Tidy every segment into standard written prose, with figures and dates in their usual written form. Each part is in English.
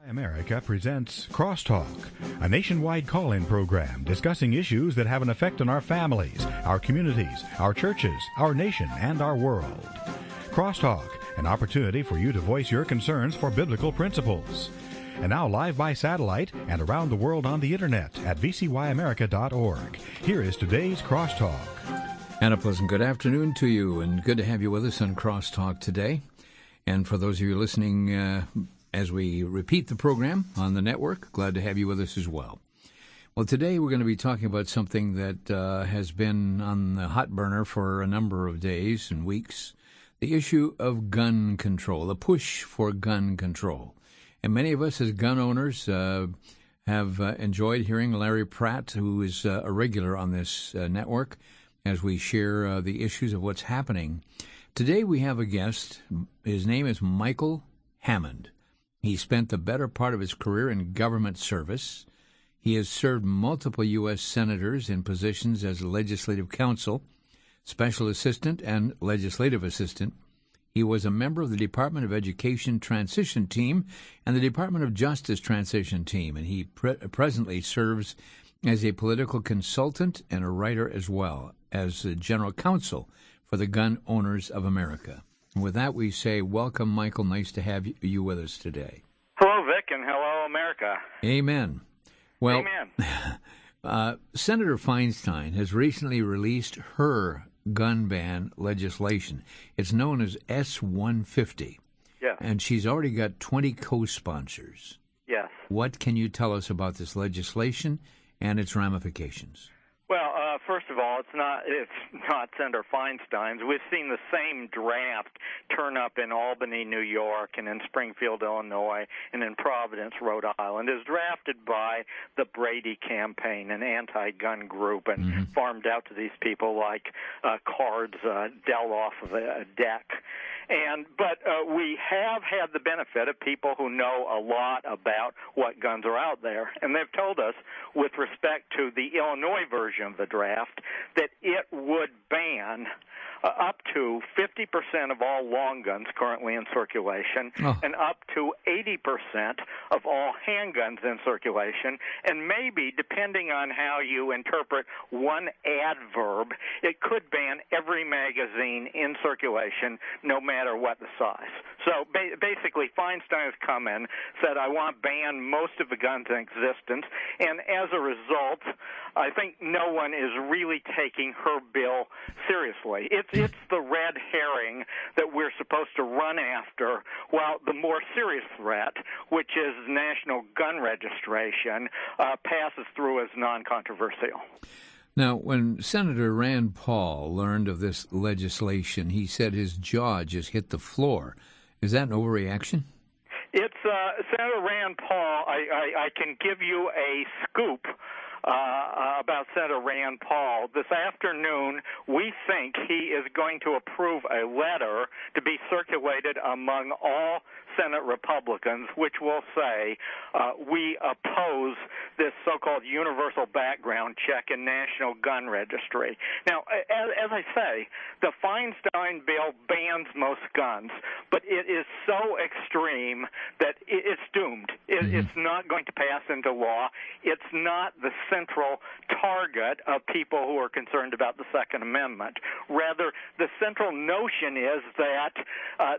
America presents Crosstalk, a nationwide call-in program discussing issues that have an effect on our families, our communities, our churches, our nation, and our world. Crosstalk, an opportunity for you to voice your concerns for biblical principles. And now live by satellite and around the world on the internet at vcyamerica.org. Here is today's Crosstalk. And a pleasant good afternoon to you, and good to have you with us on Crosstalk today. And for those of you listening as we repeat the program on the network, glad to have you with us as well. Well, today we're going to be talking about something that has been on the hot burner for a number of days and weeks, the issue of gun control, the push for gun control. And many of us as gun owners have enjoyed hearing Larry Pratt, who is a regular on this network, as we share the issues of what's happening. Today we have a guest. His name is Michael Hammond. He spent the better part of his career in government service. He has served multiple U.S. senators in positions as legislative counsel, special assistant, and legislative assistant. He was a member of the Department of Education transition team and the Department of Justice transition team, and he presently serves as a political consultant and a writer as well as the General Counsel for the Gun Owners of America. And with that, we say, welcome, Michael. Nice to have you with us today. Hello, Vic, and hello, America. Amen. Well, Amen. Senator Feinstein has recently released her gun ban legislation. It's known as S-150. Yes. And she's already got 20 co-sponsors. Yes. What can you tell us about this legislation and its ramifications? Well, first of all, it's not Senator Feinstein's. We've seen the same draft turn up in Albany, New York, and in Springfield, Illinois, and in Providence, Rhode Island. It's drafted by the Brady campaign, an anti-gun group, and farmed out to these people like cards dealt off of a deck. But we have had the benefit of people who know a lot about what guns are out there, and they've told us, with respect to the Illinois version of the draft, that it would ban up to 50% of all long guns currently in circulation and up to 80% of all handguns in circulation, and maybe, depending on how you interpret one adverb, it could ban every magazine in circulation, no matter what the size. So basically, Feinstein has come in, said, I want to ban most of the guns in existence, and as a result, I think no one is really taking her bill seriously. It's the red herring that we're supposed to run after, while the more serious threat, which is national gun registration, passes through as non-controversial. Now, when Senator Rand Paul learned of this legislation, he said his jaw just hit the floor. Is that an overreaction? It's Senator Rand Paul. I can give you a scoop about Senator Rand Paul. This afternoon, we think he is going to approve a letter to be circulated among all Senate Republicans, which will say we oppose this so-called universal background check and national gun registry. Now, as I say, the Feinstein bill bans most guns, but it is so extreme that it's doomed. It's not going to pass into law. It's not the central target of people who are concerned about the Second Amendment. Rather, the central notion is that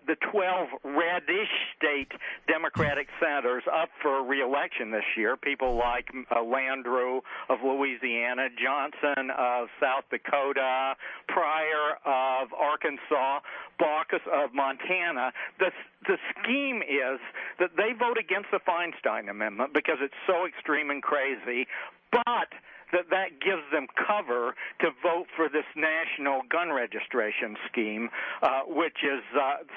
the 12 reddish state Democratic senators up for re-election this year, people like Landrieu of Louisiana, Johnson of South Dakota, Pryor of Arkansas, Baucus of Montana, the scheme is that they vote against the Feinstein Amendment because it's so extreme and crazy, but that gives them cover to vote for this national gun registration scheme, which is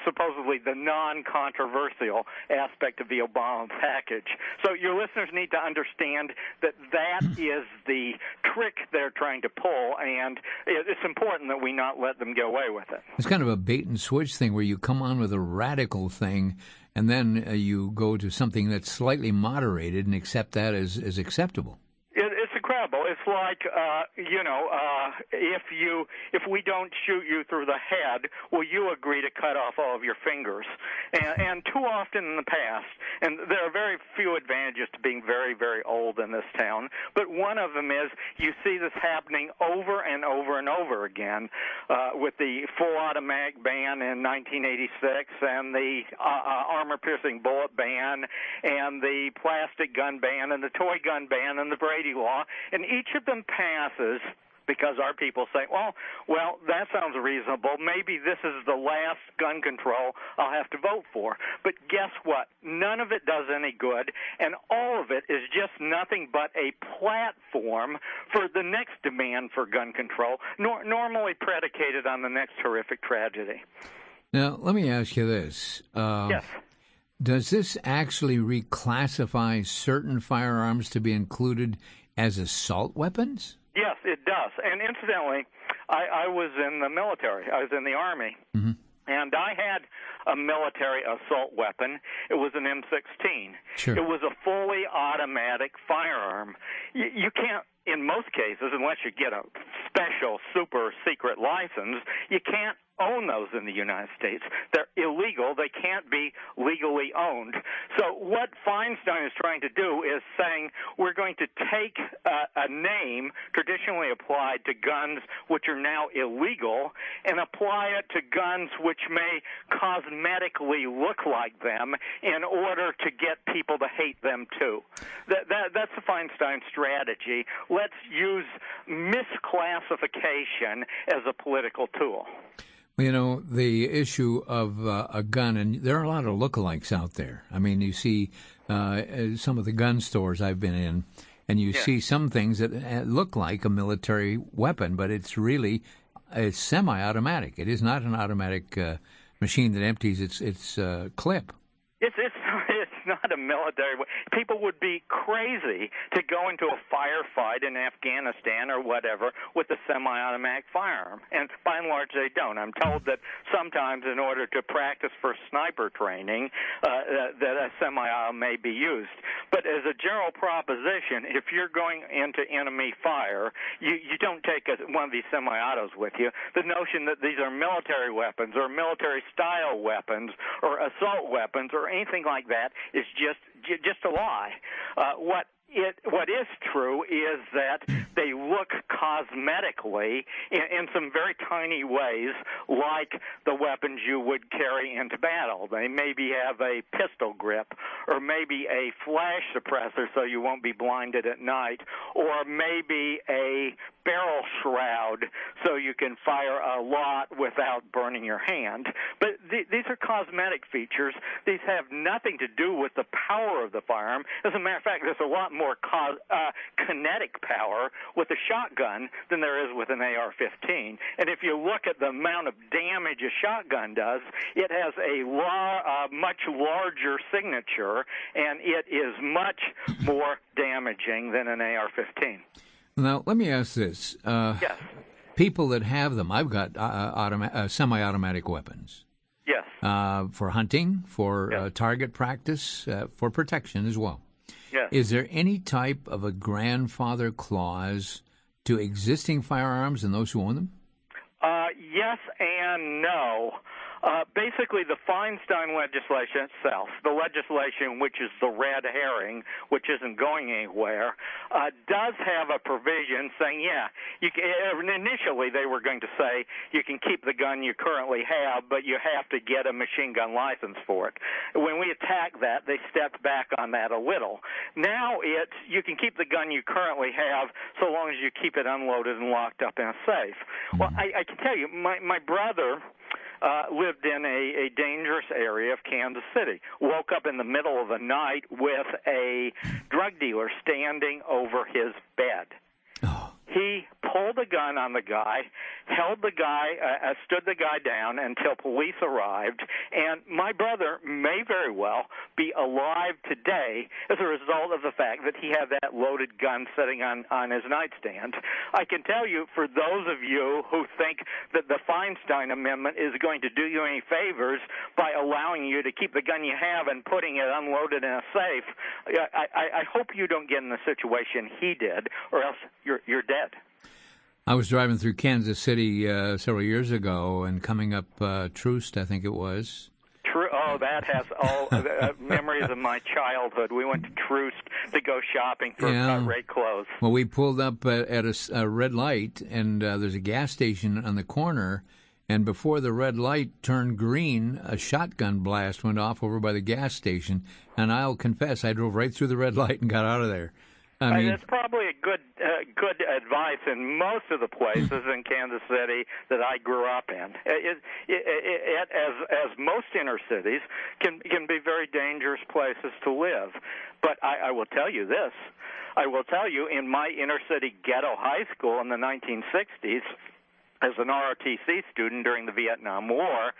supposedly the non-controversial aspect of the Obama package. So your listeners need to understand that is the trick they're trying to pull, and it's important that we not let them get away with it. It's kind of a bait-and-switch thing where you come on with a radical thing, and then you go to something that's slightly moderated and accept that as acceptable. It's incredible. If it's like, if we don't shoot you through the head, will you agree to cut off all of your fingers? And too often in the past, and there are very few advantages to being very, very old in this town, but one of them is you see this happening over and over and over again with the full automatic ban in 1986 and the armor-piercing bullet ban and the plastic gun ban and the toy gun ban and the Brady law, and each of them passes because our people say, well, that sounds reasonable. Maybe this is the last gun control I'll have to vote for. But guess what? None of it does any good, and all of it is just nothing but a platform for the next demand for gun control, normally predicated on the next horrific tragedy. Now, let me ask you this. Yes. Does this actually reclassify certain firearms to be included as assault weapons? Yes, it does. And incidentally, I was in the military. I was in the Army. Mm-hmm. And I had a military assault weapon. It was an M16. Sure. It was a fully automatic firearm. You can't, in most cases, unless you get a special super secret license, you can't own those in the United States. They're illegal. They can't be legally owned. So what Feinstein is trying to do is saying we're going to take a name traditionally applied to guns which are now illegal and apply it to guns which may cosmetically look like them in order to get people to hate them too. That's the Feinstein strategy. Let's use misclassification as a political tool. You know, the issue of a gun, and there are a lot of lookalikes out there. I mean, you see some of the gun stores I've been in, and you see some things that look like a military weapon, but it's really a semi-automatic. It is not an automatic machine that empties its clip. It's not a military. People would be crazy to go into a firefight in Afghanistan or whatever with a semi-automatic firearm, and by and large they don't. I'm told that sometimes in order to practice for sniper training that a semi-auto may be used. But as a general proposition, if you're going into enemy fire, you don't take one of these semi-autos with you. The notion that these are military weapons or military-style weapons or assault weapons or anything like that is just a lie. What is true is that they look cosmetically in some very tiny ways like the weapons you would carry into battle. They maybe have a pistol grip or maybe a flash suppressor so you won't be blinded at night, or maybe a barrel shroud so you can fire a lot without burning your hand. But these are cosmetic features. These have nothing to do with the power of the firearm. As a matter of fact, there's a lot more kinetic power with a shotgun than there is with an AR-15. And if you look at the amount of damage a shotgun does, it has a much larger signature, and it is much more damaging than an AR-15. Now, let me ask this. Yes. People that have them, I've got semi-automatic weapons. Yes. For hunting, for target practice, for protection as well. Yes. Is there any type of a grandfather clause to existing firearms and those who own them? Yes and no. Basically, the Feinstein legislation itself, the legislation which is the red herring, which isn't going anywhere, does have a provision saying, initially they were going to say you can keep the gun you currently have, but you have to get a machine gun license for it. When we attacked that, they stepped back on that a little. Now it's you can keep the gun you currently have so long as you keep it unloaded and locked up in a safe. Well, I can tell you, my brother lived in a dangerous area of Kansas City, woke up in the middle of the night with a drug dealer standing over his bed. Oh. He pulled a gun on the guy, held the guy, stood the guy down until police arrived, and my brother may very well be alive today as a result of the fact that he had that loaded gun sitting on his nightstand. I can tell you, for those of you who think that the Feinstein Amendment is going to do you any favors by allowing you to keep the gun you have and putting it unloaded in a safe, I hope you don't get in the situation he did, or else you're dead. I was driving through Kansas City several years ago and coming up Troost, I think it was. Oh, that has all memories of my childhood. We went to Troost to go shopping for cut-rate clothes. Well, we pulled up at a red light, and there's a gas station on the corner, and before the red light turned green, a shotgun blast went off over by the gas station, and I'll confess, I drove right through the red light and got out of there. I mean, it's probably a good advice in most of the places in Kansas City that I grew up in. As most inner cities can be very dangerous places to live. But I will tell you this. I will tell you, in my inner city ghetto high school in the 1960s, as an ROTC student during the Vietnam War,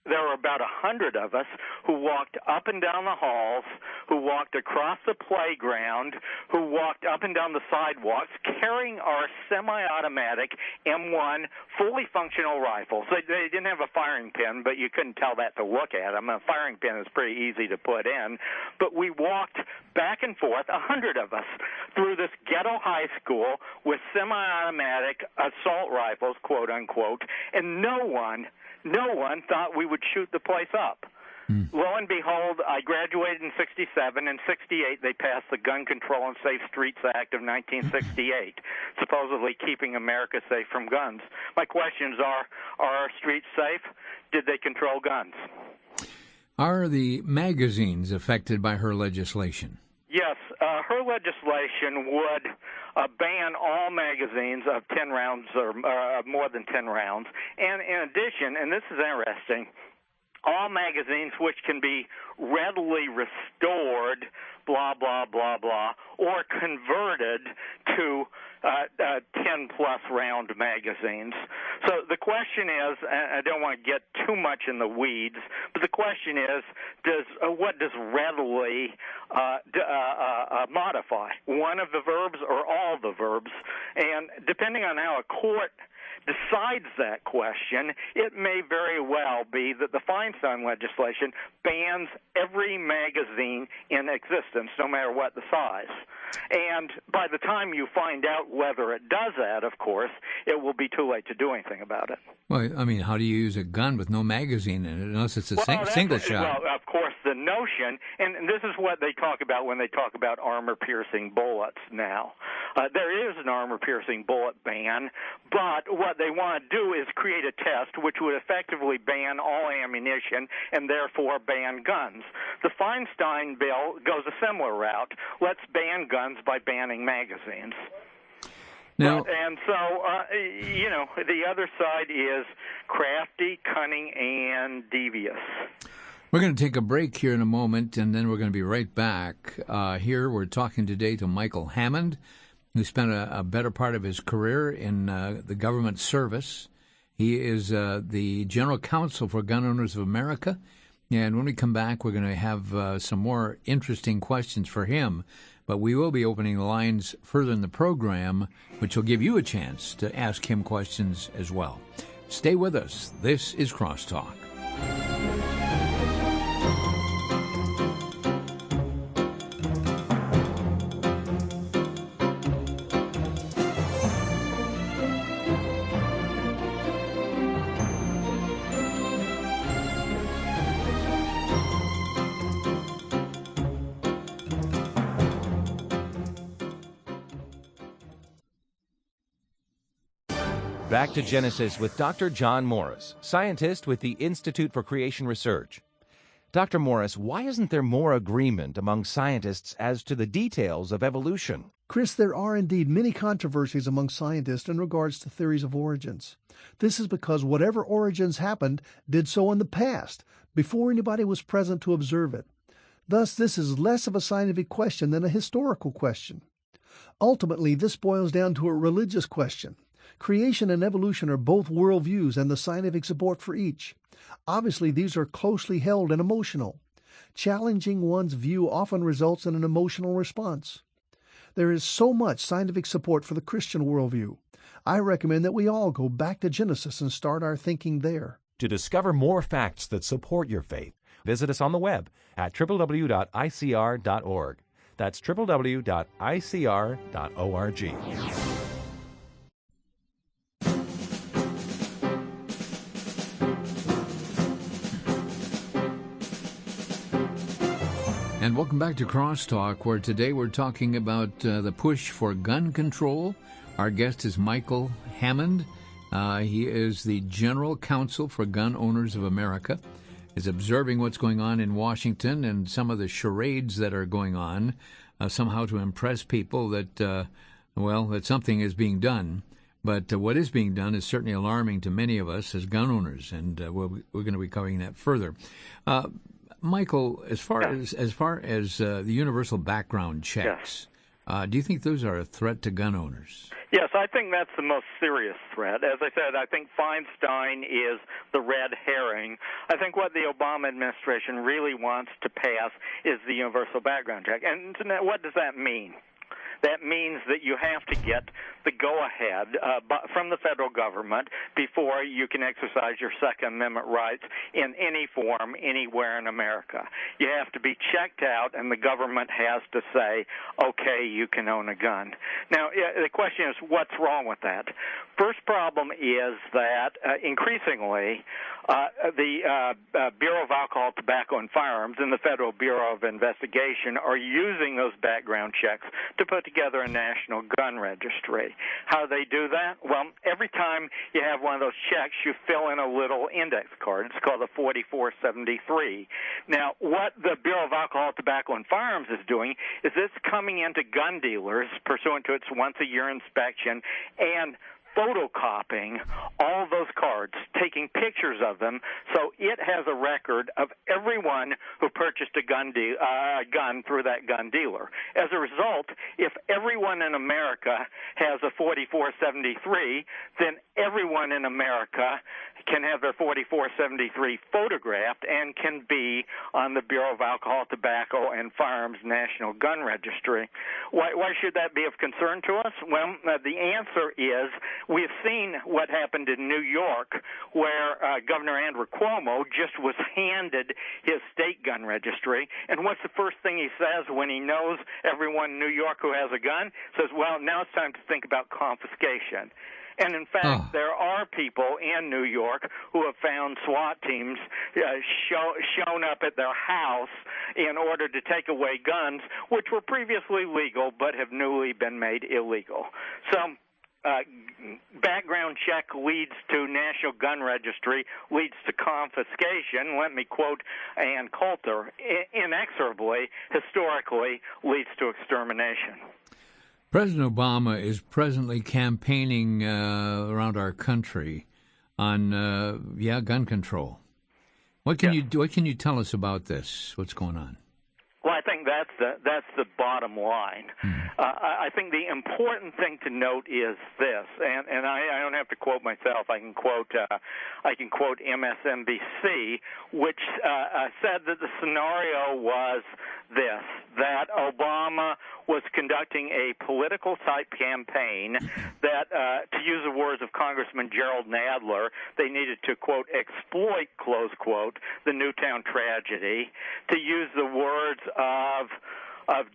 there were about 100 of us who walked up and down the halls, who walked across the playground, who walked up and down the sidewalks carrying our semi-automatic M1 fully functional rifles. They didn't have a firing pin, but you couldn't tell that to look at them. A firing pin is pretty easy to put in. But we walked back and forth, 100 of us, through this ghetto high school with semi-automatic assault rifles, quote unquote, and no one thought we would shoot the place up. Lo and behold, I graduated in 67. In 68, they passed the Gun Control and Safe Streets Act of 1968, supposedly keeping America safe from guns. My questions are our streets safe? Did they control guns? Are the magazines affected by her legislation? Yes, her legislation would ban all magazines of 10 rounds or more than 10 rounds. And in addition, and this is interesting, all magazines which can be readily restored, blah, blah, blah, blah, or converted to 10-plus round magazines. So the question is, and I don't want to get too much in the weeds, but the question is, what does readily modify? One of the verbs or all the verbs? And depending on how a court decides that question, it may very well be that the Feinstein legislation bans every magazine in existence, no matter what the size. And by the time you find out whether it does that, of course, it will be too late to do anything about it. Well, I mean, how do you use a gun with no magazine in it, unless it's a single shot? Well, of course, the notion, and this is what they talk about when they talk about armor-piercing bullets now. There is an armor-piercing bullet ban, but what they want to do is create a test which would effectively ban all ammunition and therefore ban guns. The Feinstein bill goes a similar route. Let's ban guns by banning magazines. Now, and so, the other side is crafty, cunning, and devious. We're going to take a break here in a moment, and then we're going to be right back. Here we're talking today to Michael Hammond, who spent a better part of his career in the government service. He is the General Counsel for Gun Owners of America. And when we come back, we're going to have some more interesting questions for him. But we will be opening the lines further in the program, which will give you a chance to ask him questions as well. Stay with us. This is Crosstalk. Back to Genesis with Dr. John Morris, scientist with the Institute for Creation Research. Dr. Morris, why isn't there more agreement among scientists as to the details of evolution? Chris, there are indeed many controversies among scientists in regards to theories of origins. This is because whatever origins happened did so in the past, before anybody was present to observe it. Thus, this is less of a scientific question than a historical question. Ultimately, this boils down to a religious question. Creation and evolution are both worldviews and the scientific support for each. Obviously, these are closely held and emotional. Challenging one's view often results in an emotional response. There is so much scientific support for the Christian worldview. I recommend that we all go back to Genesis and start our thinking there. To discover more facts that support your faith, visit us on the web at www.icr.org. That's www.icr.org. And welcome back to Crosstalk, where today we're talking about the push for gun control. Our guest is Michael Hammond. He is the General Counsel for Gun Owners of America. Is observing what's going on in Washington and some of the charades that are going on, somehow to impress people that, that something is being done. But what is being done is certainly alarming to many of us as gun owners, and we're going to be covering that further. Michael, as far as the universal background checks, do you think those are a threat to gun owners? Yes, I think that's the most serious threat. As I said, I think Feinstein is the red herring. I think what the Obama administration really wants to pass is the universal background check. And what does that mean? That means that you have to get the go-ahead from the federal government before you can exercise your Second Amendment rights in any form anywhere in America. You have to be checked out, and the government has to say, okay, you can own a gun. Now, the question is, what's wrong with that? First problem is that increasingly the Bureau of Alcohol, Tobacco, and Firearms and the Federal Bureau of Investigation are using those background checks to put together a national gun registry. How do they do that? Well, every time you have one of those checks, you fill in a little index card. It's called a 4473. Now, what the Bureau of Alcohol, Tobacco, and Firearms is doing is it's coming into gun dealers pursuant to its once-a-year inspection and photocopying all those cards, taking pictures of them, so it has a record of everyone who purchased a gun through that gun dealer. As a result, if everyone in America has a 4473, then everyone in America can have their 4473 photographed and can be on the Bureau of Alcohol, Tobacco, and Firearms National Gun Registry. Why should that be of concern to us? Well, the answer is we've seen what happened in New York, where Governor Andrew Cuomo just was handed his state gun registry, and what's the first thing he says when he knows everyone in New York who has a gun? Says, well, now it's time to think about confiscation. And, in fact, there are people in New York who have found SWAT teams shown up at their house in order to take away guns, which were previously legal but have newly been made illegal. So background check leads to National Gun Registry, leads to confiscation. Let me quote Ann Coulter, inexorably, historically, leads to extermination. President Obama is presently campaigning around our country on gun control. What can you tell us about this? What's going on? Well, I think that's the bottom line. I think the important thing to note is this, and I don't have to quote myself. I can quote MSNBC, which said that the scenario was this: that Obama was conducting a political-type campaign that, to use the words of Congressman Gerald Nadler, they needed to, quote, exploit, close quote, the Newtown tragedy. To use the words of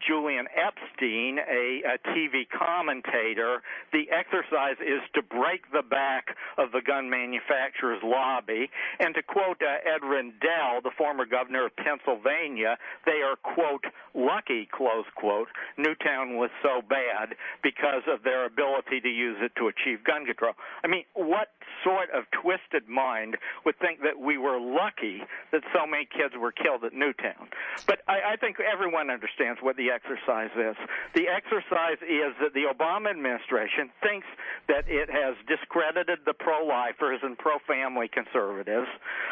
Julian Epstein, a TV commentator, the exercise is to break the back of the gun manufacturer's lobby. And to quote Ed Rendell, the former governor of Pennsylvania, they are, quote, lucky, close quote, Newtown was so bad because of their ability to use it to achieve gun control. I mean, what sort of twisted mind would think that we were lucky that so many kids were killed at Newtown? But I think everyone understands what the exercise is. The exercise is that the Obama administration thinks that it has discredited the pro-lifers and pro-family conservatives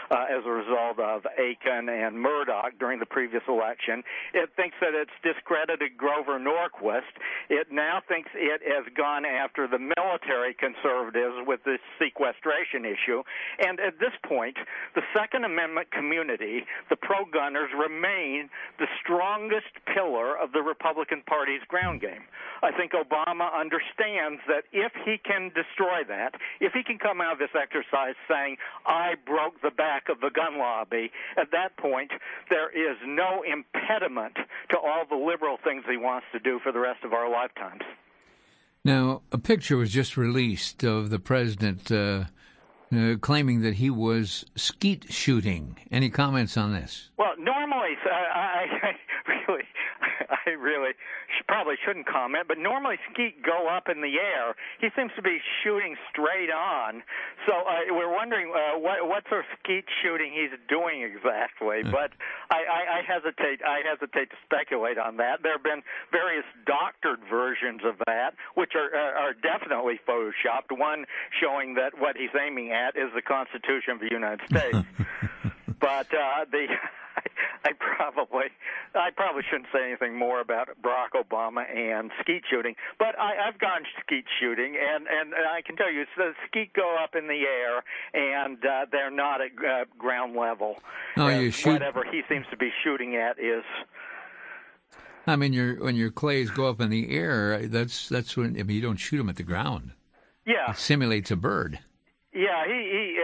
as a result of Aiken and Murdoch during the previous election. It thinks that it's discredited Grover Norquist. It now thinks it has gone after the military conservatives with this sequestration issue. And at this point, the Second Amendment community, the pro-gunners, remain the strongest pillar of the Republican Party's ground game. I think Obama understands that if he can destroy that, if he can come out of this exercise saying, I broke the back of the gun lobby, at that point, there is no impediment to all the liberal things he wants to do for the rest of our lifetimes. Now, a picture was just released of the president claiming that he was skeet shooting. Any comments on this? Well, normally, I really probably shouldn't comment, but normally skeet go up in the air. He seems to be shooting straight on. So we're wondering what sort of skeet shooting he's doing exactly. But I hesitate to speculate on that. There have been various doctored versions of that, which are definitely photoshopped. One showing that what he's aiming at is the Constitution of the United States. But I probably shouldn't say anything more about Barack Obama and skeet shooting, but I've gone skeet shooting, and I can tell you, the skeet go up in the air, and they're not at ground level. Oh, you shoot. Whatever he seems to be shooting at is. I mean, when your clays go up in the air, that's when you don't shoot them at the ground. Yeah, it simulates a bird. Yeah, he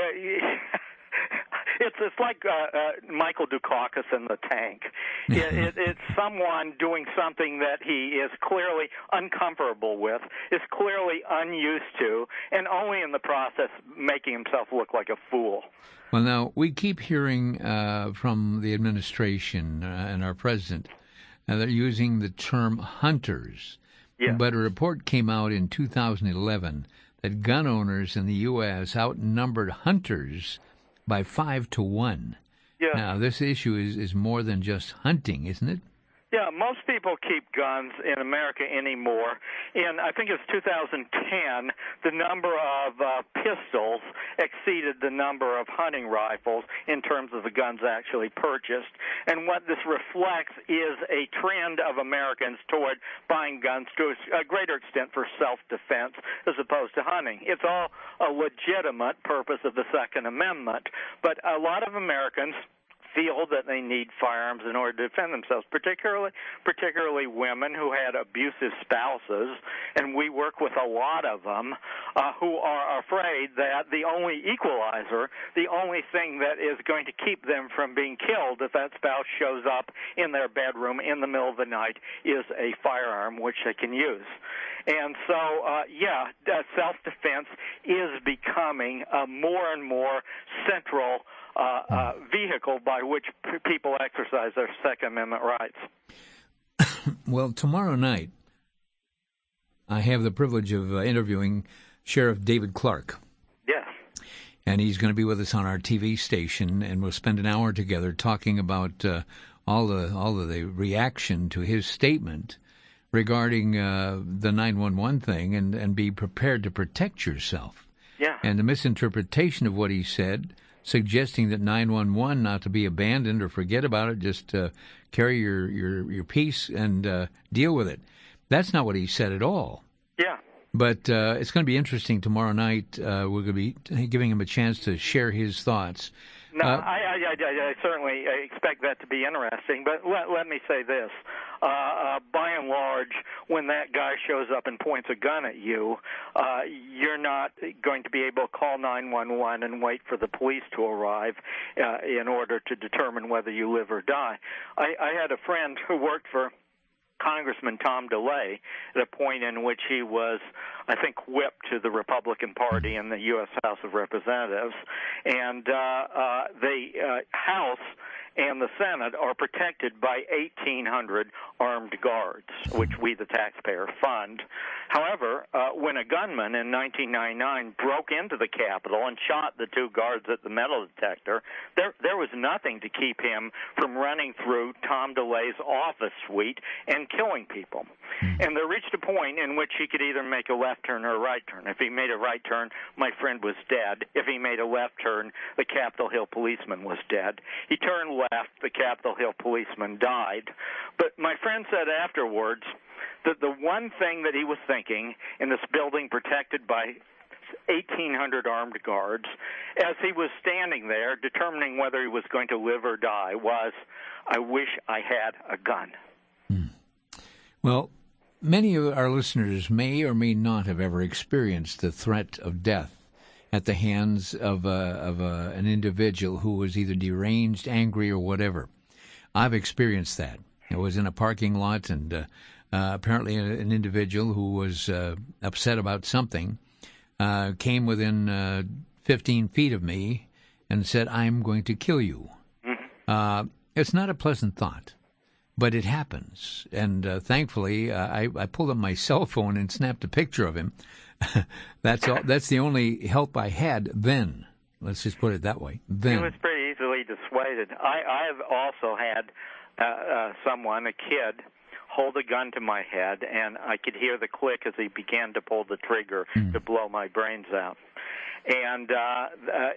It's like Michael Dukakis in the tank. It's someone doing something that he is clearly uncomfortable with, is clearly unused to, and only in the process making himself look like a fool. Well, now, we keep hearing from the administration and our president they're using the term hunters. Yeah. But a report came out in 2011 that gun owners in the U.S. outnumbered hunters by 5 to 1. Yeah. Now, this issue is more than just hunting, isn't it? Yeah, most people keep guns in America anymore. In, I think it was 2010, the number of pistols exceeded the number of hunting rifles in terms of the guns actually purchased. And what this reflects is a trend of Americans toward buying guns to a greater extent for self-defense as opposed to hunting. It's all a legitimate purpose of the Second Amendment, but a lot of Americans feel that they need firearms in order to defend themselves, particularly women who had abusive spouses, and we work with a lot of them who are afraid that the only equalizer, the only thing that is going to keep them from being killed if that spouse shows up in their bedroom in the middle of the night is a firearm which they can use. And so, self-defense is becoming a more and more central vehicle by which people exercise their Second Amendment rights. Well, tomorrow night, I have the privilege of interviewing Sheriff David Clark. Yes. And he's going to be with us on our TV station, and we'll spend an hour together talking about all of the reaction to his statement regarding the 911 thing and be prepared to protect yourself. Yeah. And the misinterpretation of what he said, suggesting that 911 not to be abandoned or forget about it, just carry your piece and deal with it. That's not what he said at all. Yeah. But it's going to be interesting tomorrow night. We're going to be giving him a chance to share his thoughts. No, I certainly expect that to be interesting, but let me say this. By and large, when that guy shows up and points a gun at you, you're not going to be able to call 911 and wait for the police to arrive in order to determine whether you live or die. I had a friend who worked for Congressman Tom DeLay at a point in which he was, I think, whipped to the Republican Party in the U.S. House of Representatives. And the House and the Senate are protected by 1,800 armed guards, which we, the taxpayer, fund. However, when a gunman in 1999 broke into the Capitol and shot the 2 guards at the metal detector, there was nothing to keep him from running through Tom DeLay's office suite and killing people. And there reached a point in which he could either make a left turn or a right turn. If he made a right turn, my friend was dead. If he made a left turn, the Capitol Hill policeman was dead. He turned left, the Capitol Hill policeman died. But my friend said afterwards that the one thing that he was thinking in this building protected by 1,800 armed guards, as he was standing there determining whether he was going to live or die, was, I wish I had a gun. Well, many of our listeners may or may not have ever experienced the threat of death at the hands of an individual who was either deranged, angry, or whatever. I've experienced that. I was in a parking lot, and apparently an individual who was upset about something came within 15 feet of me and said, "I'm going to kill you." It's not a pleasant thought, but it happens. And thankfully, I pulled up my cell phone and snapped a picture of him. That's all. That's the only help I had then. Let's just put it that way. Then. He was pretty easily dissuaded. I've also had someone, a kid, hold a gun to my head, and I could hear the click as he began to pull the trigger to blow my brains out. And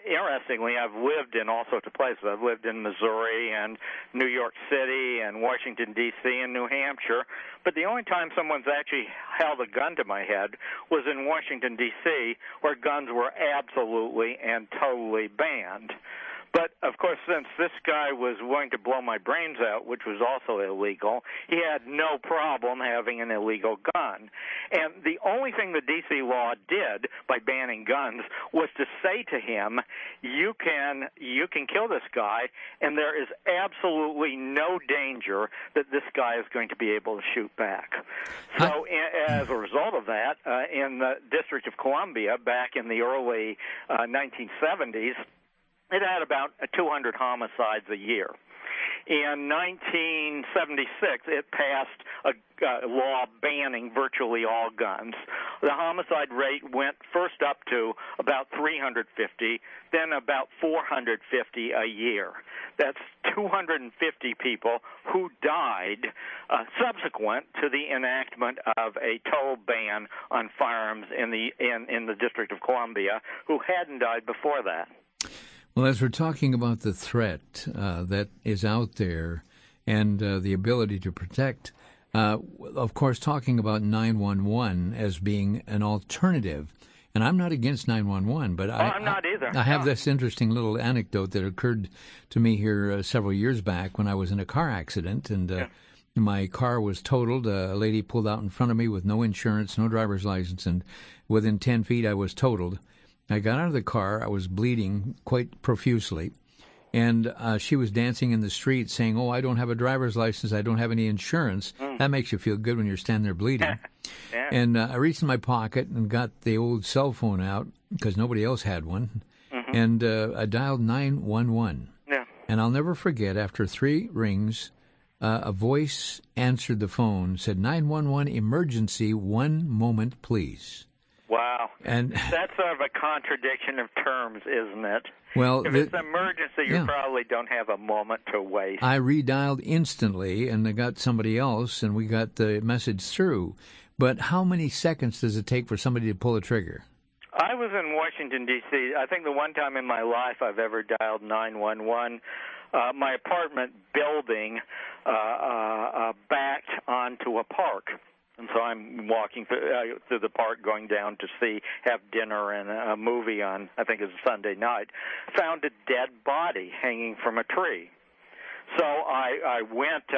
interestingly, I've lived in all sorts of places. I've lived in Missouri and New York City and Washington, D.C. and New Hampshire. But the only time someone's actually held a gun to my head was in Washington, D.C., where guns were absolutely and totally banned. But, of course, since this guy was willing to blow my brains out, which was also illegal, he had no problem having an illegal gun. And the only thing the D.C. law did by banning guns was to say to him, you can kill this guy, and there is absolutely no danger that this guy is going to be able to shoot back. So as a result of that, in the District of Columbia back in the early 1970s, it had about 200 homicides a year. In 1976, it passed a law banning virtually all guns. The homicide rate went first up to about 350, then about 450 a year. That's 250 people who died subsequent to the enactment of a total ban on firearms in the District of Columbia, who hadn't died before that. Well, as we're talking about the threat that is out there and the ability to protect, of course, talking about 911 as being an alternative. And I'm not against 911, but I'm not either. I have this interesting little anecdote that occurred to me here several years back when I was in a car accident, and my car was totaled. A lady pulled out in front of me with no insurance, no driver's license, and within 10 feet I was totaled. I got out of the car. I was bleeding quite profusely, and she was dancing in the street saying, "Oh, I don't have a driver's license. I don't have any insurance." That makes you feel good when you're standing there bleeding. And I reached in my pocket and got the old cell phone out because nobody else had one, and I dialed 911. And I'll never forget, after 3 rings, a voice answered the phone, said, "911 emergency, 1 moment, please." Wow. And that's sort of a contradiction of terms, isn't it? Well, if it's an emergency, you probably don't have a moment to waste. I redialed instantly, and I got somebody else, and we got the message through. But how many seconds does it take for somebody to pull a trigger? I was in Washington, D.C. I think the one time in my life I've ever dialed 911, my apartment building backed onto a park. And so I'm walking through the park, going down to have dinner and a movie on, I think it was Sunday night. Found a dead body hanging from a tree. So I went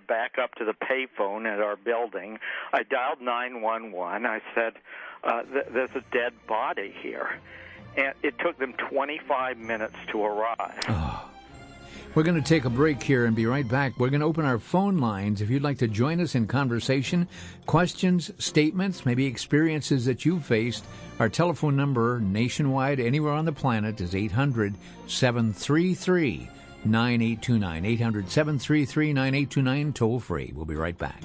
back up to the payphone at our building. I dialed 911. I said, "There's a dead body here," and it took them 25 minutes to arrive. Oh. We're going to take a break here and be right back. We're going to open our phone lines. If you'd like to join us in conversation, questions, statements, maybe experiences that you've faced, our telephone number nationwide, anywhere on the planet, is 800-733-2733. 800-733-9829. 800-733-9829, toll free. We'll be right back.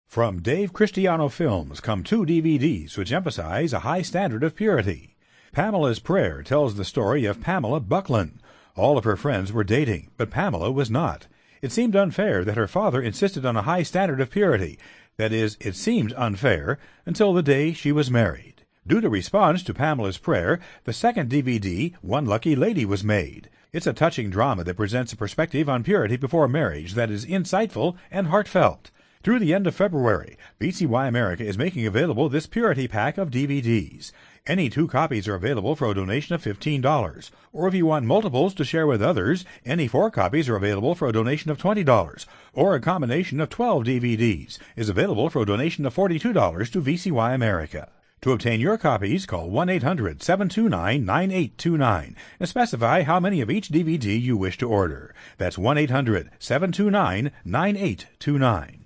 From Dave Cristiano Films come 2 DVDs which emphasize a high standard of purity. Pamela's Prayer tells the story of Pamela Buckland. All of her friends were dating, but Pamela was not. It seemed unfair that her father insisted on a high standard of purity. That is, it seemed unfair until the day she was married. Due to response to Pamela's Prayer, the second DVD, One Lucky Lady, was made. It's a touching drama that presents a perspective on purity before marriage that is insightful and heartfelt. Through the end of February, BCY America is making available this Purity Pack of DVDs. Any 2 copies are available for a donation of $15. Or if you want multiples to share with others, any 4 copies are available for a donation of $20. Or a combination of 12 DVDs is available for a donation of $42 to VCY America. To obtain your copies, call 1-800-729-9829 and specify how many of each DVD you wish to order. That's 1-800-729-9829.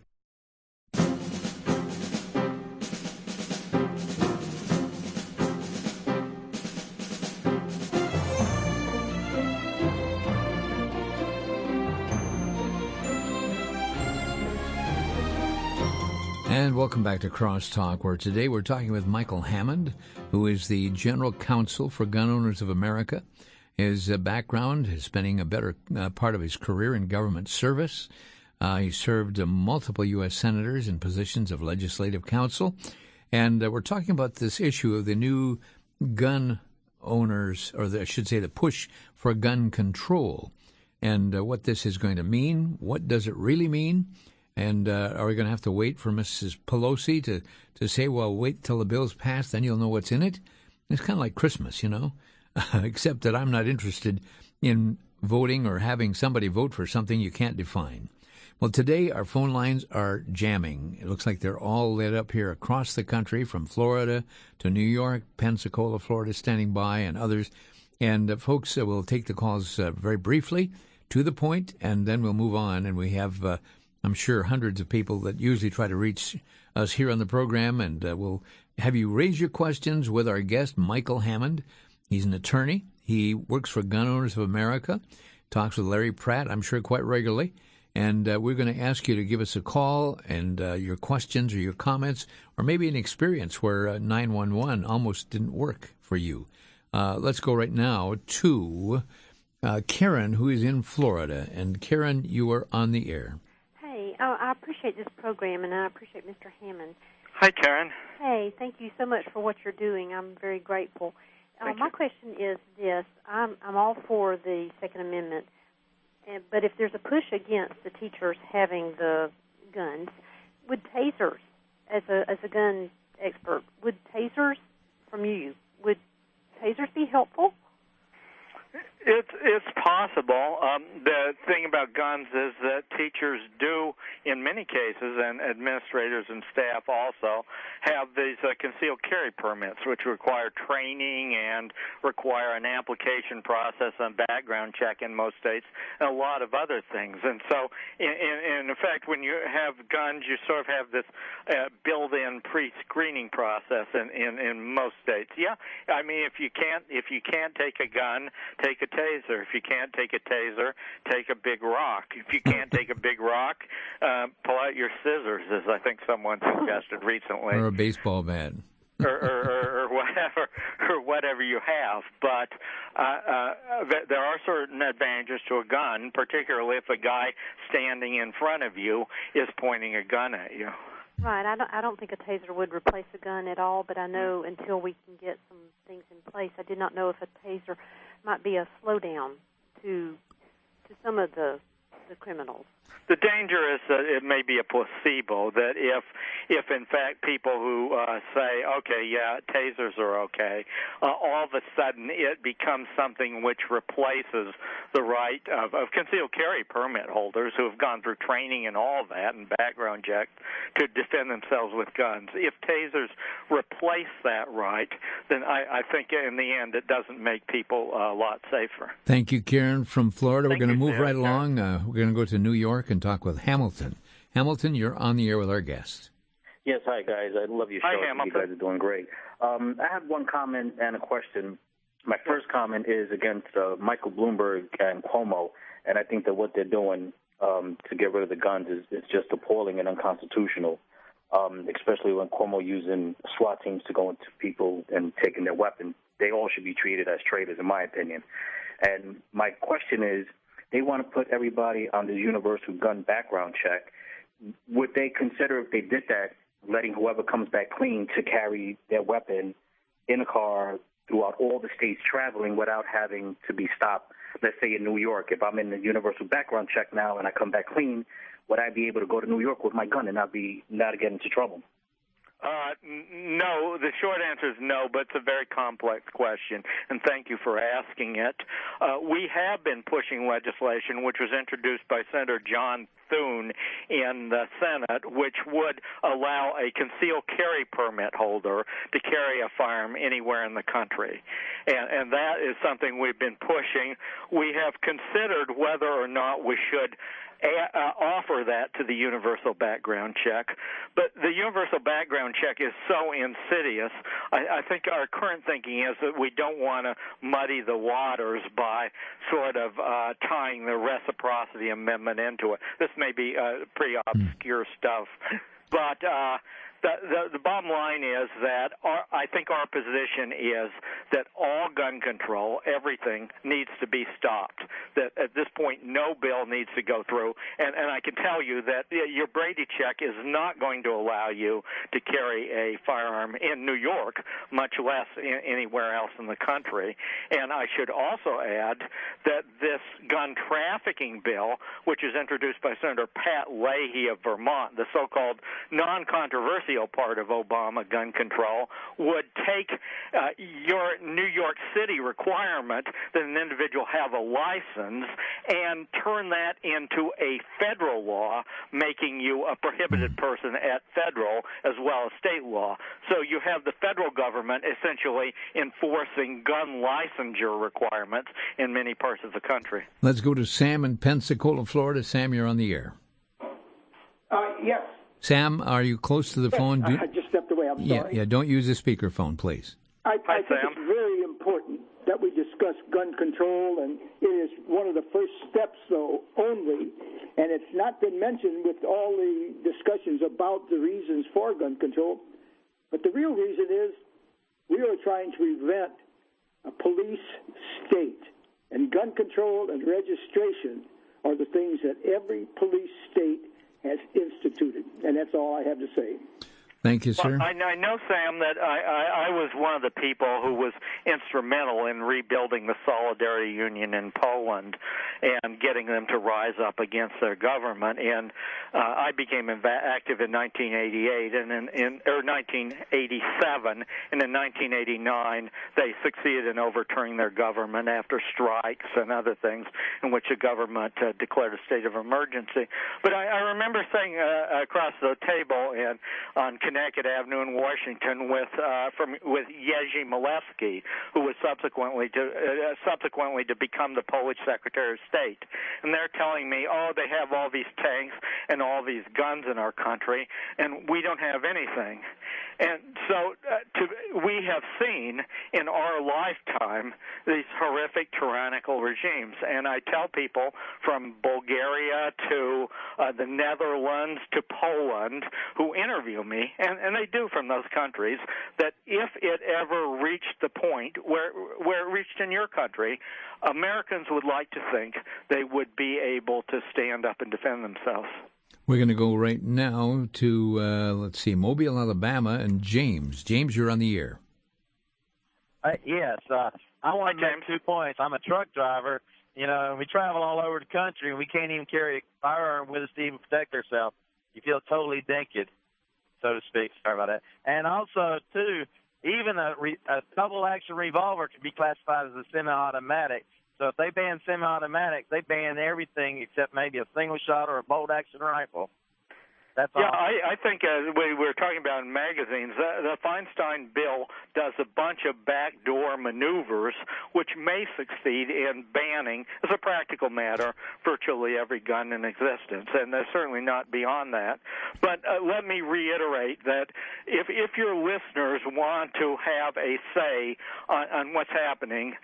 And welcome back to Crosstalk, where today we're talking with Michael Hammond, who is the General Counsel for Gun Owners of America. His background is spending a better part of his career in government service. He served multiple U.S. senators in positions of legislative counsel. And we're talking about this issue of the new gun owners, or I should say the push for gun control, and what this is going to mean. What does it really mean? And are we going to have to wait for Mrs. Pelosi to say, well, wait till the bill's passed, then you'll know what's in it? It's kind of like Christmas, except that I'm not interested in voting or having somebody vote for something you can't define. Well, today our phone lines are jamming. It looks like they're all lit up here across the country, from Florida to New York, Pensacola, Florida, standing by, and others. And folks, will take the calls very briefly, to the point, and then we'll move on. And we have I'm sure hundreds of people that usually try to reach us here on the program, and we'll have you raise your questions with our guest, Michael Hammond. He's an attorney. He works for Gun Owners of America, talks with Larry Pratt, I'm sure, quite regularly. And we're going to ask you to give us a call and your questions or your comments, or maybe an experience where 911 almost didn't work for you. Let's go right now to Karen, who is in Florida. And Karen, you are on the air. I appreciate this program, and I appreciate Mr. Hammond. Hi, Karen. Hey, thank you so much for what you're doing. I'm very grateful. My question is this. I'm all for the Second Amendment, but if there's a push against the teachers having the guns, would tasers, as a gun expert, would tasers be helpful? It's possible. The thing about guns is that teachers do, in many cases, and administrators and staff also, have these concealed carry permits, which require training and require an application process and background check in most states, and a lot of other things. And so, in effect, when you have guns, you sort of have this built-in pre-screening process in most states. Yeah, I mean, if you can't take a gun, take a taser. If you can't take a taser, take a big rock. If you can't take a big rock, pull out your scissors, as I think someone suggested recently. Or a baseball bat. or whatever you have. But there are certain advantages to a gun, particularly if a guy standing in front of you is pointing a gun at you. Right. I don't think a taser would replace a gun at all, but I know until we can get some things in place, I did not know if a taser might be a slowdown to some of the criminals. The danger is that it may be a placebo, that if in fact people who say, okay, yeah, tasers are okay, all of a sudden it becomes something which replaces the right of concealed carry permit holders who have gone through training and all that and background checks to defend themselves with guns. If tasers replace that right, then I think in the end it doesn't make people a lot safer. Thank you, Karen, from Florida. We're going to move right Sarah. along. We're going to go to New York and talk with Hamilton. Hamilton, you're on the air with our guest. Yes, hi, guys. I love your show. Hi, Hamilton. You guys are doing great. I have one comment and a question. My first comment is against Michael Bloomberg and Cuomo, and I think that what they're doing to get rid of the guns is just appalling and unconstitutional, especially when Cuomo using SWAT teams to go into people and taking their weapons. They all should be treated as traitors, in my opinion. And my question is, they want to put everybody on the universal gun background check. Would they consider, if they did that, letting whoever comes back clean to carry their weapon in a car throughout all the states traveling without having to be stopped? Let's say in New York, if I'm in the universal background check now and I come back clean, would I be able to go to New York with my gun and not get into trouble? No, the short answer is no, but it's a very complex question, and thank you for asking it. We have been pushing legislation which was introduced by Senator John Thune in the Senate, which would allow a concealed carry permit holder to carry a firearm anywhere in the country. And that is something we've been pushing. We have considered whether or not we should offer that to the universal background check. But the universal background check is so insidious, I think our current thinking is that we don't want to muddy the waters by sort of tying the reciprocity amendment into it. This may be pretty obscure stuff. But the bottom line is that I think our position is that all gun control, everything, needs to be stopped. That at this point, no bill needs to go through. And I can tell you that your Brady check is not going to allow you to carry a firearm in New York, much less anywhere else in the country. And I should also add that this gun trafficking bill, which is introduced by Senator Pat Leahy of Vermont, the so-called non-controversial part of Obama gun control, would take your New York City requirement that an individual have a license and turn that into a federal law, making you a prohibited person at federal as well as state law. So you have the federal government essentially enforcing gun licensure requirements in many parts of the country. Let's go to Sam in Pensacola, Florida. Sam, you're on the air. Yes. Sam, are you close to the phone? I just stepped away. I'm sorry. Yeah, don't use the speakerphone, please. I think it's very important that we discuss gun control, and it is one of the first steps, though, only, and it's not been mentioned with all the discussions about the reasons for gun control, but the real reason is we are trying to prevent a police state, and gun control and registration are the things that every police state has instituted, and that's all I have to say. Thank you, sir. Well, I know, Sam, that I was one of the people who was instrumental in rebuilding the Solidarity Union in Poland and getting them to rise up against their government. And I became active in 1988 or 1987, and in 1989 they succeeded in overturning their government after strikes and other things in which the government declared a state of emergency. But I remember saying across the table and on Connecticut Avenue in Washington with Jerzy Milewski, who was subsequently to become the Polish Secretary of State. And they're telling me, they have all these tanks and all these guns in our country, and we don't have anything. And so we have seen in our lifetime these horrific tyrannical regimes. And I tell people from Bulgaria to the Netherlands to Poland who interview me, and they do from those countries, that if it ever reached the point where it reached in your country, Americans would like to think they would be able to stand up and defend themselves. We're going to go right now to, Mobile, Alabama, and James. James, you're on the air. Yes. I want to make 2 points. I'm a truck driver. You know, we travel all over the country, and we can't even carry a firearm with us to even protect ourselves. You feel totally naked, so to speak. Sorry about that. And also, too, even a double-action revolver can be classified as a semi-automatic. So if they ban semi-automatic, they ban everything except maybe a single shot or a bolt-action rifle. That's all. Yeah, I think as we were talking about in magazines, the Feinstein bill does a bunch of backdoor maneuvers which may succeed in banning, as a practical matter, virtually every gun in existence, and they're certainly not beyond that. But let me reiterate that if your listeners want to have a say on what's happening,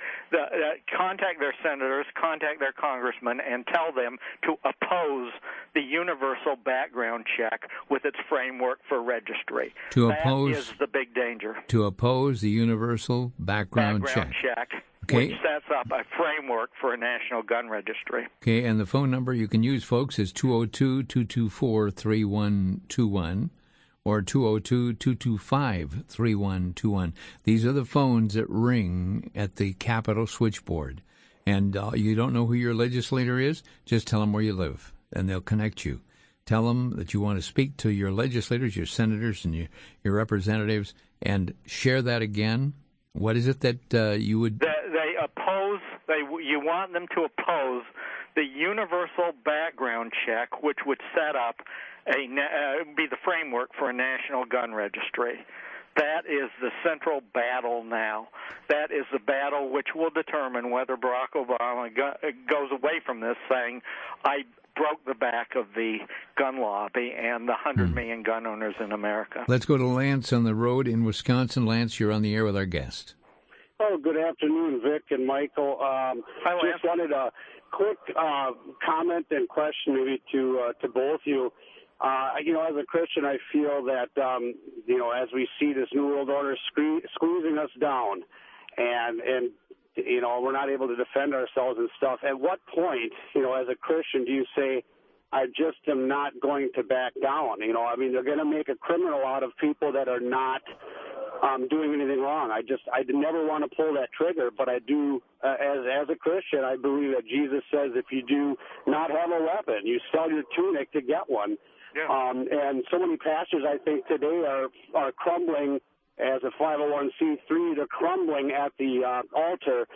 contact their senators, contact their congressmen, and tell them to oppose the universal background check with its framework for registry. That is the big danger. To oppose the universal background check. Okay. Which sets up a framework for a national gun registry. Okay, and the phone number you can use, folks, is 202-224-3121 or 202-225-3121. These are the phones that ring at the Capitol switchboard. And you don't know who your legislator is? Just tell them where you live, and they'll connect you. Tell them that you want to speak to your legislators, your senators, and your representatives, and share that again. What is it that you would... They oppose, you want them to oppose the universal background check, which would set up be the framework for a national gun registry. That is the central battle now. That is the battle which will determine whether Barack Obama goes away from this saying, I broke the back of the gun lobby and the 100 million gun owners in America. Let's go to Lance on the road in Wisconsin. Lance, you're on the air with our guest. Oh, good afternoon, Vic and Michael. Hi, Lance. Just wanted a quick comment and question maybe to both you. As a Christian, I feel that, as we see this New World Order squeezing us down and we're not able to defend ourselves and stuff, at what point, as a Christian, do you say, I just am not going to back down? They're going to make a criminal out of people that are not doing anything wrong. I never want to pull that trigger, but I do, as a Christian, I believe that Jesus says if you do not have a weapon, you sell your tunic to get one. Yeah. And so many pastors, I think, today are crumbling as a 501c3. They're crumbling at the altar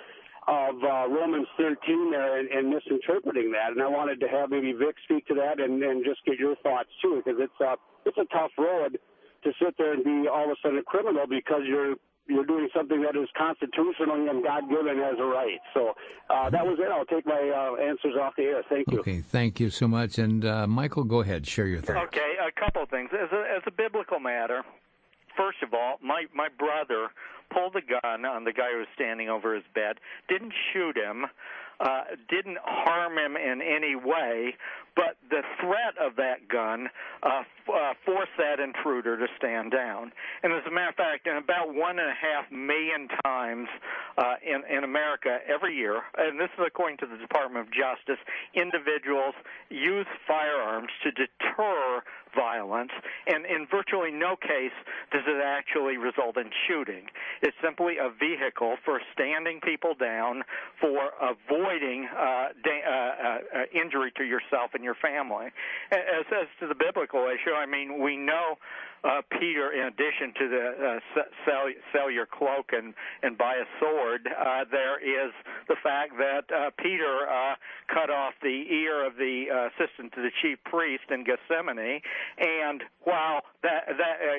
of Romans 13 there and misinterpreting that. And I wanted to have maybe Vic speak to that and just get your thoughts, too, because it's a tough road to sit there and be all of a sudden a criminal because you're doing something that is constitutionally and God-given as a right. So that was it. I'll take my answers off the air. Thank you. Okay, thank you so much. And Michael, go ahead. Share your thoughts. Okay, a couple of things. As a biblical matter, first of all, my brother pulled a gun on the guy who was standing over his bed, didn't shoot him, didn't harm him in any way, but the threat of that gun forced that intruder to stand down. And as a matter of fact, in about 1.5 million times in America every year, and this is according to the Department of Justice, individuals use firearms to deter violence, and in virtually no case does it actually result in shooting. It's simply a vehicle for standing people down, for avoiding injury to yourself and your family. As to the biblical issue, we know Peter, in addition to the sell your cloak and buy a sword, there is the fact that Peter cut off the ear of the assistant to the chief priest in Gethsemane, and while that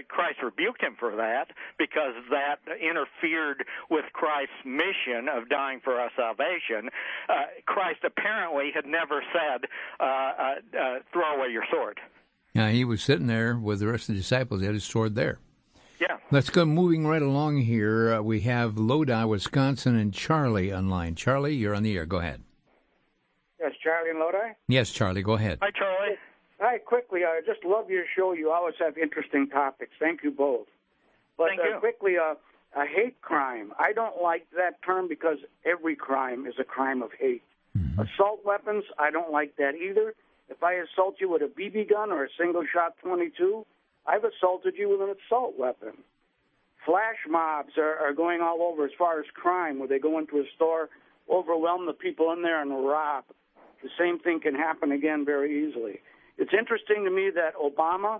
Christ rebuked him for that because that interfered with Christ's mission of dying for our salvation, Christ apparently had never said, throw away your sword. Yeah, he was sitting there with the rest of the disciples. He had his sword there. Yeah. Let's go moving right along here. We have Lodi, Wisconsin, and Charlie online. Charlie, you're on the air. Go ahead. Yes, Charlie in Lodi? Yes, Charlie, go ahead. Hi, Charlie. Hi, quickly, I just love your show. You always have interesting topics. Thank you both. But Thank you. Quickly, a hate crime. I don't like that term because every crime is a crime of hate. Mm-hmm. Assault weapons, I don't like that either. If I assault you with a BB gun or a single-shot .22, I've assaulted you with an assault weapon. Flash mobs are going all over as far as crime, where they go into a store, overwhelm the people in there, and rob. The same thing can happen again very easily. It's interesting to me that Obama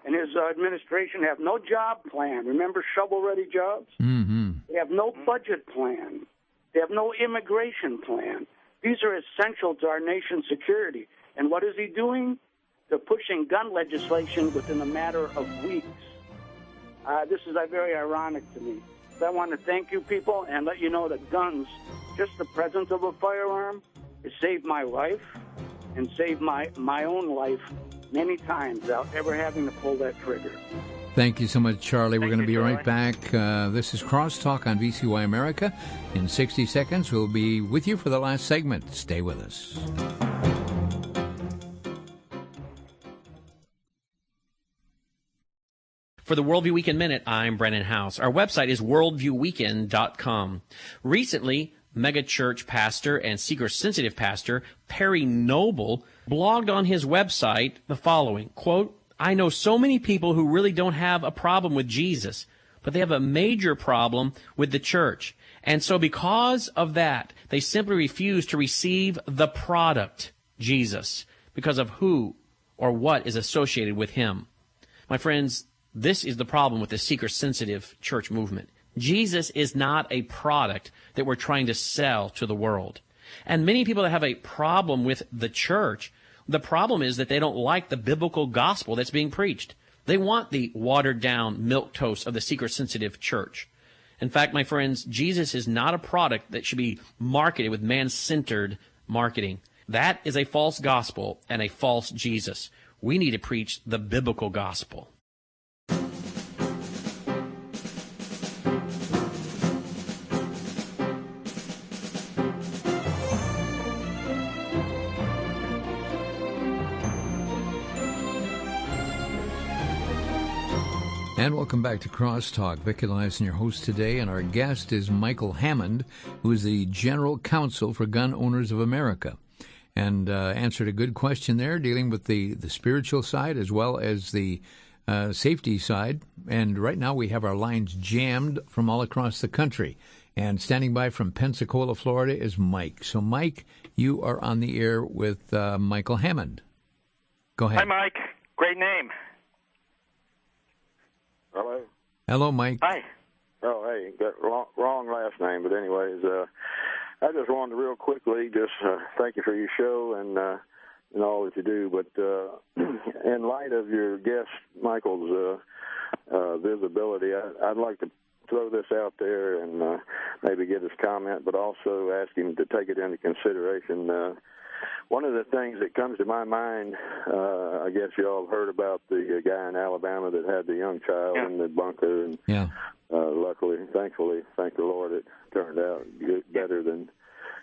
and his administration have no job plan. Remember shovel-ready jobs? Mm-hmm. They have no budget plan. They have no immigration plan. These are essential to our nation's security. And what is he doing? to pushing gun legislation within a matter of weeks. This is very ironic to me. So I want to thank you people and let you know that guns, just the presence of a firearm, has saved my life and saved my own life many times without ever having to pull that trigger. Thank you so much, Charlie. We're going to be right back. This is Crosstalk on VCY America. In 60 seconds, we'll be with you for the last segment. Stay with us. For the Worldview Weekend Minute, I'm Brennan House. Our website is worldviewweekend.com. Recently, megachurch pastor and seeker-sensitive pastor Perry Noble blogged on his website the following, quote, I know so many people who really don't have a problem with Jesus, but they have a major problem with the church. And so because of that, they simply refuse to receive the product, Jesus, because of who or what is associated with him. My friends, this is the problem with the seeker-sensitive church movement. Jesus is not a product that we're trying to sell to the world. And many people that have a problem with the church, the problem is that they don't like the biblical gospel that's being preached. They want the watered-down milquetoast of the seeker-sensitive church. In fact, my friends, Jesus is not a product that should be marketed with man-centered marketing. That is a false gospel and a false Jesus. We need to preach the biblical gospel. And welcome back to Crosstalk. Vic Eliason, your host today, and our guest is Michael Hammond, who is the General Counsel for Gun Owners of America, and answered a good question there, dealing with the spiritual side as well as the safety side. And right now we have our lines jammed from all across the country. And standing by from Pensacola, Florida, is Mike. So, Mike, you are on the air with Michael Hammond. Go ahead. Hi, Mike. Great name. Hello. Hello, Mike. Hi. Oh, hey, got wrong last name, but anyways, I just wanted to real quickly just thank you for your show and all that you do. But in light of your guest Michael's visibility, I'd like to throw this out there and maybe get his comment, but also ask him to take it into consideration. One of the things that comes to my mind, I guess you all have heard about the guy in Alabama that had the young child in the bunker. And luckily, thankfully, thank the Lord, it turned out better than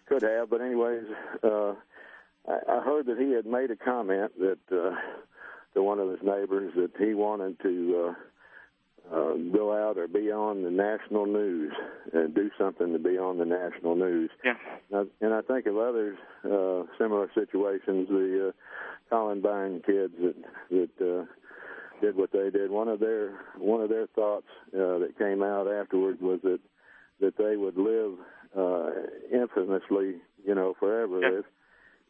could have. But anyways, I heard that he had made a comment that to one of his neighbors that he wanted to go out or be on the national news and do something to be on the national news. Yeah. And I think of others, similar situations, the Columbine kids that did what they did. One of their thoughts that came out afterward was that they would live infamously, forever.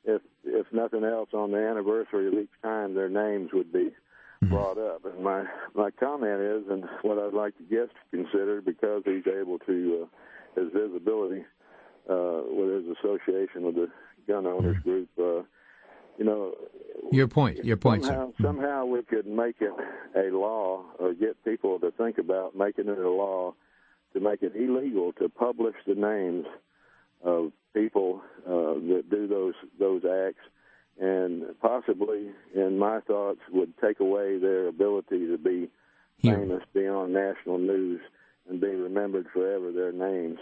Yeah. If nothing else, on the anniversary of each time, their names would be brought up. And my comment is, and what I'd like the guest to consider, because he's able to, his visibility with his association with the gun owners group, Your point, sir. Somehow we could make it a law, or get people to think about making it a law to make it illegal to publish the names of people that do those acts, and possibly, in my thoughts, would take away their ability to be famous, be on national news, and be remembered forever, their names.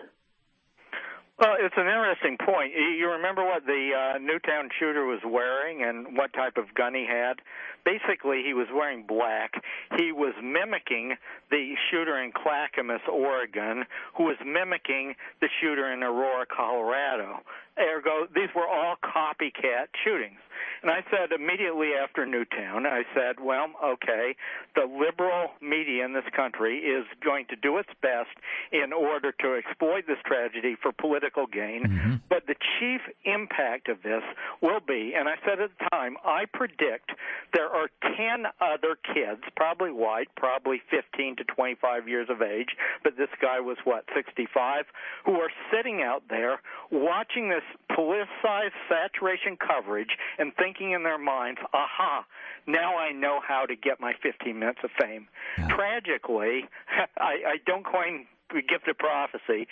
Well, it's an interesting point. You remember what the Newtown shooter was wearing and what type of gun he had? Basically, he was wearing black. He was mimicking the shooter in Clackamas, Oregon, who was mimicking the shooter in Aurora, Colorado. Ergo, these were all copycat shootings. And I said immediately after Newtown, I said, well, okay, the liberal media in this country is going to do its best in order to exploit this tragedy for political gain, but the chief impact of this will be, and I said at the time, I predict there are 10 other kids, probably white, probably 15 to 25 years of age, but this guy was, 65, who are sitting out there watching this politicized saturation coverage and thinking in their minds, aha, now I know how to get my 15 minutes of fame. Yeah. Tragically, I don't coin the gift of prophecy.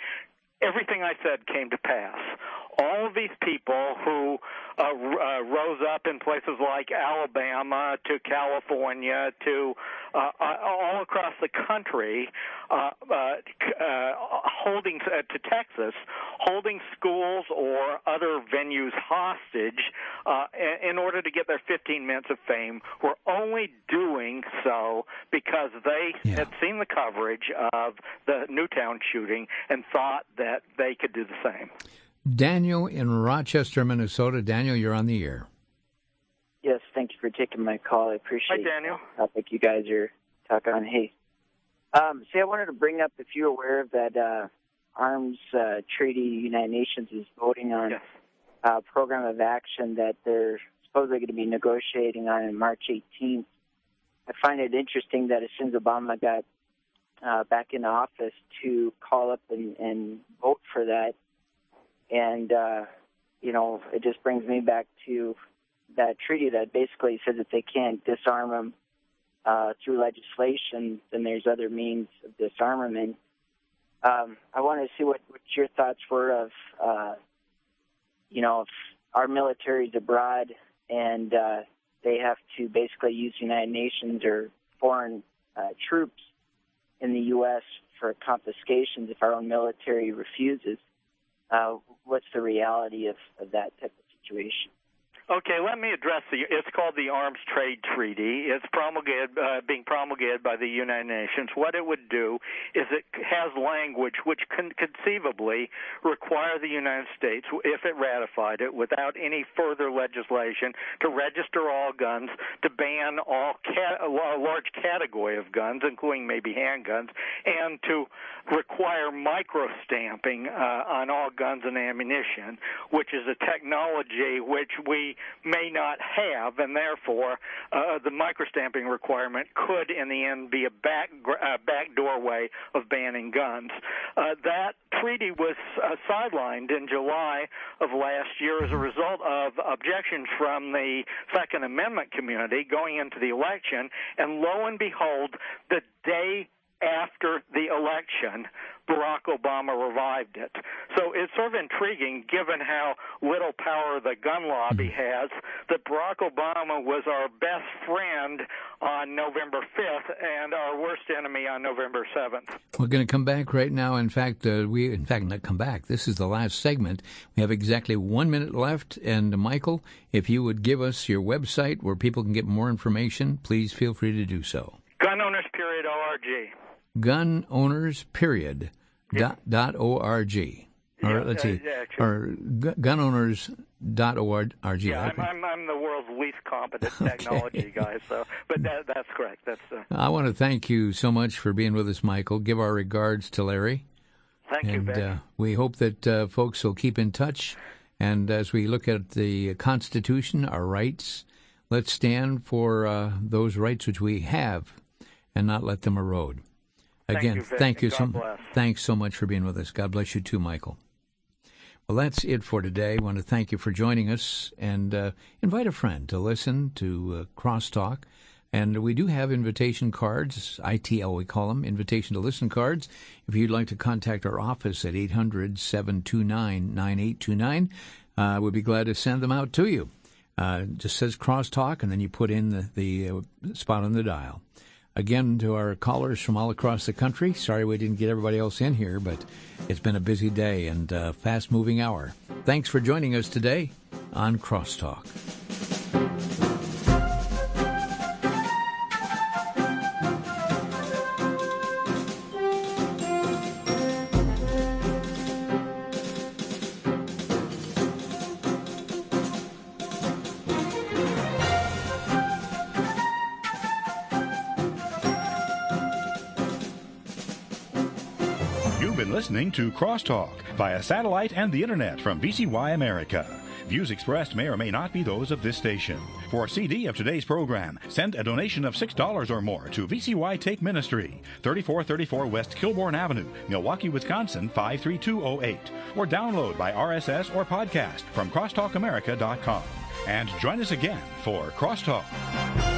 Everything I said came to pass. All of these people who rose up in places like Alabama to California to all across the country, holding to Texas, holding schools or other venues hostage in order to get their 15 minutes of fame, were only doing so because they had seen the coverage of the Newtown shooting and thought that they could do the same. Daniel in Rochester, Minnesota. Daniel, you're on the air. Yes, thank you for taking my call. I appreciate Hi, Daniel. the topic you guys are talking on. Hey, I wanted to bring up, if you're aware of that arms treaty United Nations is voting on a program of action that they're supposedly going to be negotiating on March 18th. I find it interesting that as soon as Obama got back in office to call up and vote for that. And, it just brings me back to that treaty that basically says if they can't disarm them through legislation, then there's other means of disarmament. I wanted to see what your thoughts were of, if our military's abroad and they have to basically use United Nations or foreign troops in the U.S. for confiscations if our own military refuses. What's the reality of that type of situation? Okay, let me address it's called the Arms Trade Treaty. It's being promulgated by the United Nations. What it would do is it has language which can conceivably require the United States, if it ratified it, without any further legislation, to register all guns, to ban a large category of guns, including maybe handguns, and to require microstamping on all guns and ammunition, which is a technology which we may not have, and therefore the microstamping requirement could, in the end, be a back doorway of banning guns. That treaty was sidelined in July of last year as a result of objections from the Second Amendment community going into the election, and lo and behold, the day after the election, Barack Obama revived it. So it's sort of intriguing, given how little power the gun lobby has, that Barack Obama was our best friend on November 5th and our worst enemy on November 7th. We're going to come back right now. In fact, not come back. This is the last segment. We have exactly 1 minute left. And, Michael, if you would give us your website where people can get more information, please feel free to do so. Gunowners.org. Gunowners.org. Or let's see, or gunowners.org. Yeah, I'm the world's least competent technology guy, but that's correct. I want to thank you so much for being with us, Michael. Give our regards to Larry. Thank you, Ben. We hope that folks will keep in touch. And as we look at the Constitution, our rights, let's stand for those rights which we have and not let them erode. Again, thanks so much for being with us. God bless you too, Michael. Well, that's it for today. I want to thank you for joining us and invite a friend to listen to Crosstalk. And we do have invitation cards, ITL we call them, invitation to listen cards. If you'd like to contact our office at 800-729-9829, we'd be glad to send them out to you. It just says Crosstalk, and then you put in the spot on the dial. Again, to our callers from all across the country, sorry we didn't get everybody else in here, but it's been a busy day and a fast-moving hour. Thanks for joining us today on Crosstalk. listening to Crosstalk via satellite and the internet from VCY America. Views expressed may or may not be those of this station. For a CD of today's program, send a donation of $6 or more to VCY Take Ministry, 3434 West Kilbourne Avenue, Milwaukee, Wisconsin, 53208, or download by RSS or podcast from crosstalkamerica.com. And join us again for Crosstalk.